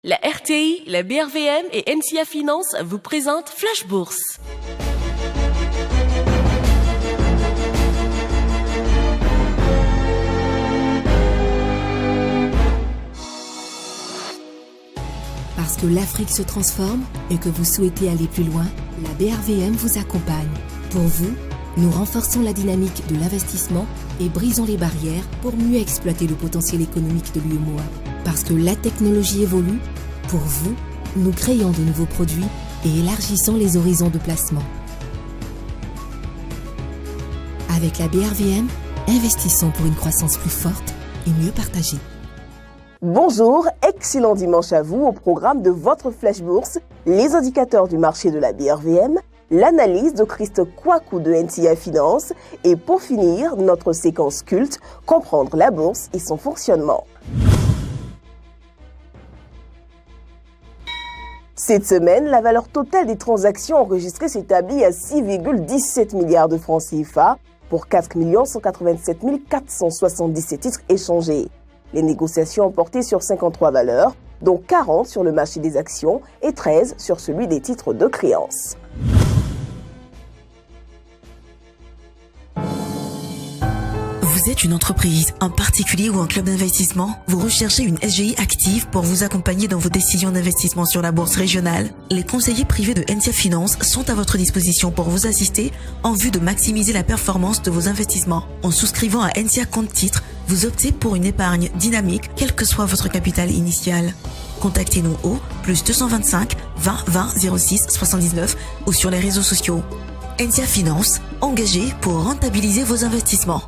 La RTI, la BRVM et NCA Finance vous présentent Flash Bourse. Parce que l'Afrique se transforme et que vous souhaitez aller plus loin, la BRVM vous accompagne. Pour vous, nous renforçons la dynamique de l'investissement et brisons les barrières pour mieux exploiter le potentiel économique de l'UEMOA. Parce que la technologie évolue, pour vous, nous créons de nouveaux produits et élargissons les horizons de placement. Avec la BRVM, investissons pour une croissance plus forte et mieux partagée. Bonjour, excellent dimanche à vous au programme de votre Flash Bourse, les indicateurs du marché de la BRVM, l'analyse de Christ Kouakou de NCA Finance et pour finir, notre séquence culte, comprendre la bourse et son fonctionnement. Cette semaine, la valeur totale des transactions enregistrées s'établit à 6,17 milliards de francs CFA pour 4 187 477 titres échangés. Les négociations ont porté sur 53 valeurs, dont 40 sur le marché des actions et 13 sur celui des titres de créance. Vous êtes une entreprise, un particulier ou un club d'investissement? Vous recherchez une SGI active pour vous accompagner dans vos décisions d'investissement sur la bourse régionale? Les conseillers privés de NCA Finance sont à votre disposition pour vous assister en vue de maximiser la performance de vos investissements. En souscrivant à NCA Compte Titres, vous optez pour une épargne dynamique, quel que soit votre capital initial. Contactez-nous au +225 20 20 06 79 ou sur les réseaux sociaux. NCA Finance, engagé pour rentabiliser vos investissements.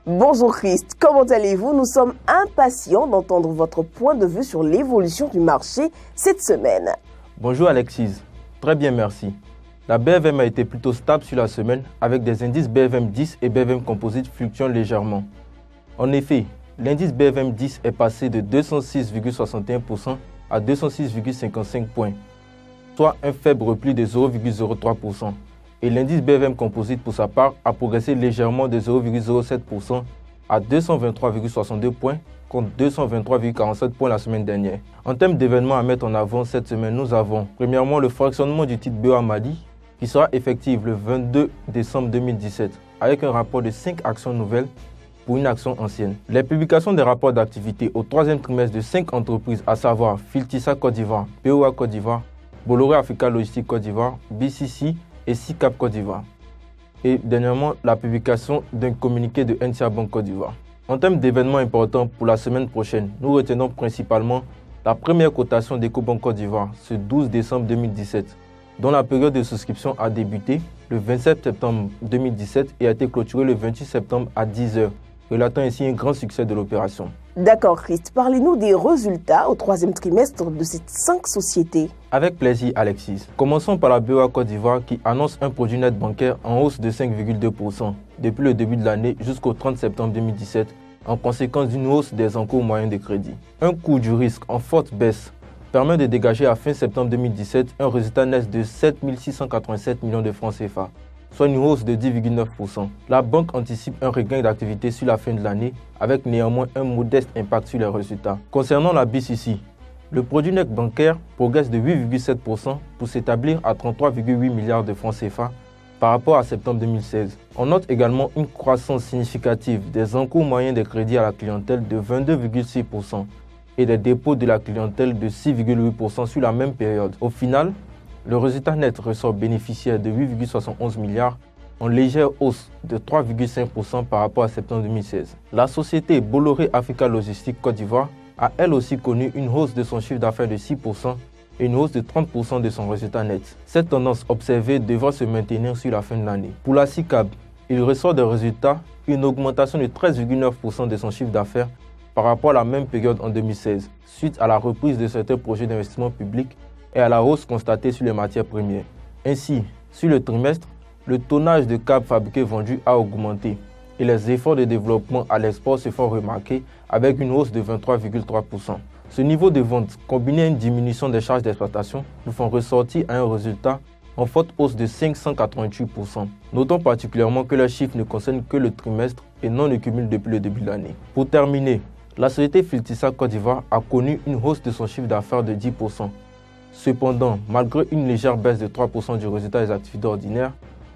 Bonjour Christ, comment allez-vous? Nous sommes impatients d'entendre votre point de vue sur l'évolution du marché cette semaine. Bonjour Alexis, très bien merci. La BRVM a été plutôt stable sur la semaine avec des indices BRVM 10 et BRVM Composite fluctuant légèrement. En effet, l'indice BRVM 10 est passé de 206,61% à 206,55 points, soit un faible repli de 0,03%. Et l'indice BRVM Composite, pour sa part, a progressé légèrement de 0,07% à 223,62 points contre 223,47 points la semaine dernière. En termes d'événements à mettre en avant cette semaine, nous avons premièrement le fractionnement du titre BOA Mali qui sera effectif le 22 décembre 2017 avec un rapport de 5 actions nouvelles pour une action ancienne. Les publications des rapports d'activité au troisième trimestre de 5 entreprises, à savoir Filtissa Côte d'Ivoire, BOA Côte d'Ivoire, Bolloré Africa Logistique Côte d'Ivoire, BCC et SICAP Côte d'Ivoire. Et dernièrement, la publication d'un communiqué de NCA Banque Côte d'Ivoire. En termes d'événements importants pour la semaine prochaine, nous retenons principalement la première cotation d'Ecobank Côte d'Ivoire ce 12 décembre 2017, dont la période de souscription a débuté le 27 septembre 2017 et a été clôturée le 28 septembre à 10h, relatant ainsi un grand succès de l'opération. D'accord Christ, parlez-nous des résultats au troisième trimestre de ces 5 sociétés. Avec plaisir Alexis. Commençons par la BOA Côte d'Ivoire qui annonce un produit net bancaire en hausse de 5,2% depuis le début de l'année jusqu'au 30 septembre 2017 en conséquence d'une hausse des encours moyens de crédit. Un coût du risque en forte baisse permet de dégager à fin septembre 2017 un résultat net de 7 687 millions de francs CFA, soit une hausse de 10,9%. La banque anticipe un regain d'activité sur la fin de l'année, avec néanmoins un modeste impact sur les résultats. Concernant la BCC, le produit net bancaire progresse de 8,7% pour s'établir à 33,8 milliards de francs CFA par rapport à septembre 2016. On note également une croissance significative des encours moyens de crédit à la clientèle de 22,6% et des dépôts de la clientèle de 6,8% sur la même période. Au final, le résultat net ressort bénéficiaire de 8,71 milliards, en légère hausse de 3,5% par rapport à septembre 2016. La société Bolloré Africa Logistique Côte d'Ivoire a elle aussi connu une hausse de son chiffre d'affaires de 6% et une hausse de 30% de son résultat net. Cette tendance observée devra se maintenir sur la fin de l'année. Pour la SICAB, il ressort des résultats une augmentation de 13,9% de son chiffre d'affaires par rapport à la même période en 2016, suite à la reprise de certains projets d'investissement public et à la hausse constatée sur les matières premières. Ainsi, sur le trimestre, le tonnage de câbles fabriqués vendus a augmenté et les efforts de développement à l'export se font remarquer avec une hausse de 23,3%. Ce niveau de vente, combiné à une diminution des charges d'exploitation, nous font ressortir à un résultat en forte hausse de 588%. Notons particulièrement que les chiffres ne concernent que le trimestre et non le cumul depuis le début de l'année. Pour terminer, La société Filtissa Côte d'Ivoire a connu une hausse de son chiffre d'affaires de 10%. Cependant, malgré une légère baisse de 3% du résultat des activités ordinaires,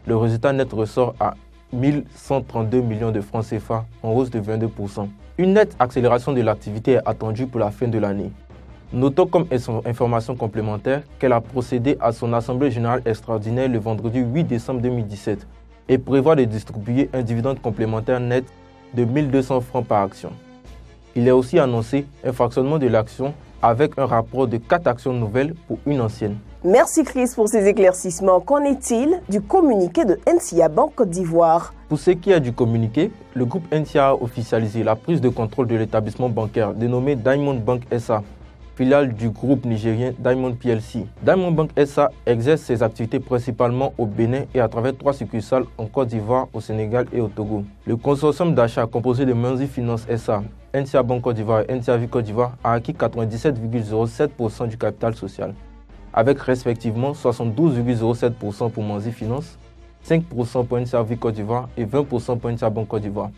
le résultat net ressort à 1132 millions de francs CFA, en hausse de 22%. Une nette accélération de l'activité est attendue pour la fin de l'année. Notons comme information complémentaire qu'elle a procédé à son assemblée générale extraordinaire le vendredi 8 décembre 2017 et prévoit de distribuer un dividende complémentaire net de 1200 francs par action. Il est aussi annoncé un fractionnement de l'action avec un rapport de 4 actions nouvelles pour une ancienne. Merci Chris pour ces éclaircissements. Qu'en est-il du communiqué de NCA Banque Côte d'Ivoire? Pour ce qui est du communiqué, le groupe NCA a officialisé la prise de contrôle de l'établissement bancaire dénommé Diamond Bank SA, filiale du groupe nigérien Diamond PLC. Diamond Bank SA exerce ses activités principalement au Bénin et à travers 3 succursales en Côte d'Ivoire, au Sénégal et au Togo. Le consortium d'achat composé de Manzi Finance SA, NCA Banque Côte d'Ivoire et NCA Vie Côte d'Ivoire a acquis 97,07% du capital social, avec respectivement 72,07% pour Manzi Finance, 5% pour NCA Vie Côte d'Ivoire et 20% pour NCA Banque Côte d'Ivoire.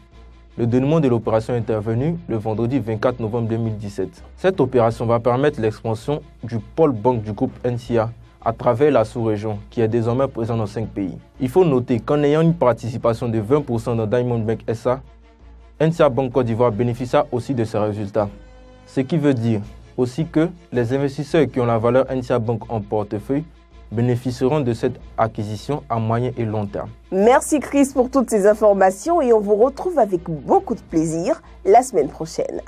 Le dénouement de l'opération est intervenu le vendredi 24 novembre 2017. Cette opération va permettre l'expansion du pôle banque du groupe NCA à travers la sous-région qui est désormais présente dans 5 pays. Il faut noter qu'en ayant une participation de 20% dans Diamond Bank SA, NCA Banque Côte d'Ivoire bénéficia aussi de ces résultats. Ce qui veut dire aussi que les investisseurs qui ont la valeur NCA Banque en portefeuille bénéficieront de cette acquisition à moyen et long terme. Merci Chris pour toutes ces informations et on vous retrouve avec beaucoup de plaisir la semaine prochaine.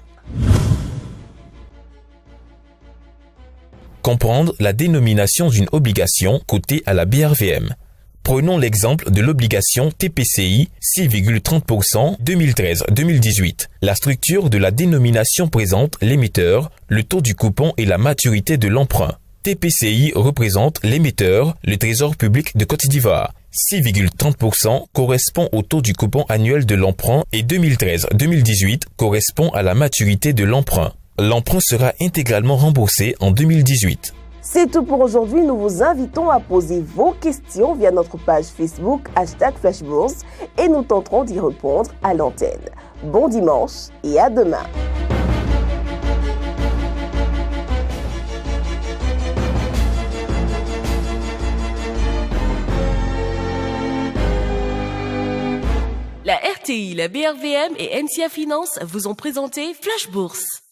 Comprendre la dénomination d'une obligation cotée à la BRVM. Prenons l'exemple de l'obligation TPCI 6,30% 2013-2018. La structure de la dénomination présente l'émetteur, le taux du coupon et la maturité de l'emprunt. TPCI représente l'émetteur, le Trésor public de Côte d'Ivoire. 6,30% correspond au taux du coupon annuel de l'emprunt et 2013-2018 correspond à la maturité de l'emprunt. L'emprunt sera intégralement remboursé en 2018. C'est tout pour aujourd'hui. Nous vous invitons à poser vos questions via notre page Facebook #FlashBourse et nous tenterons d'y répondre à l'antenne. Bon dimanche et à demain. La RTI, la BRVM et NCA Finance vous ont présenté Flash Bourse.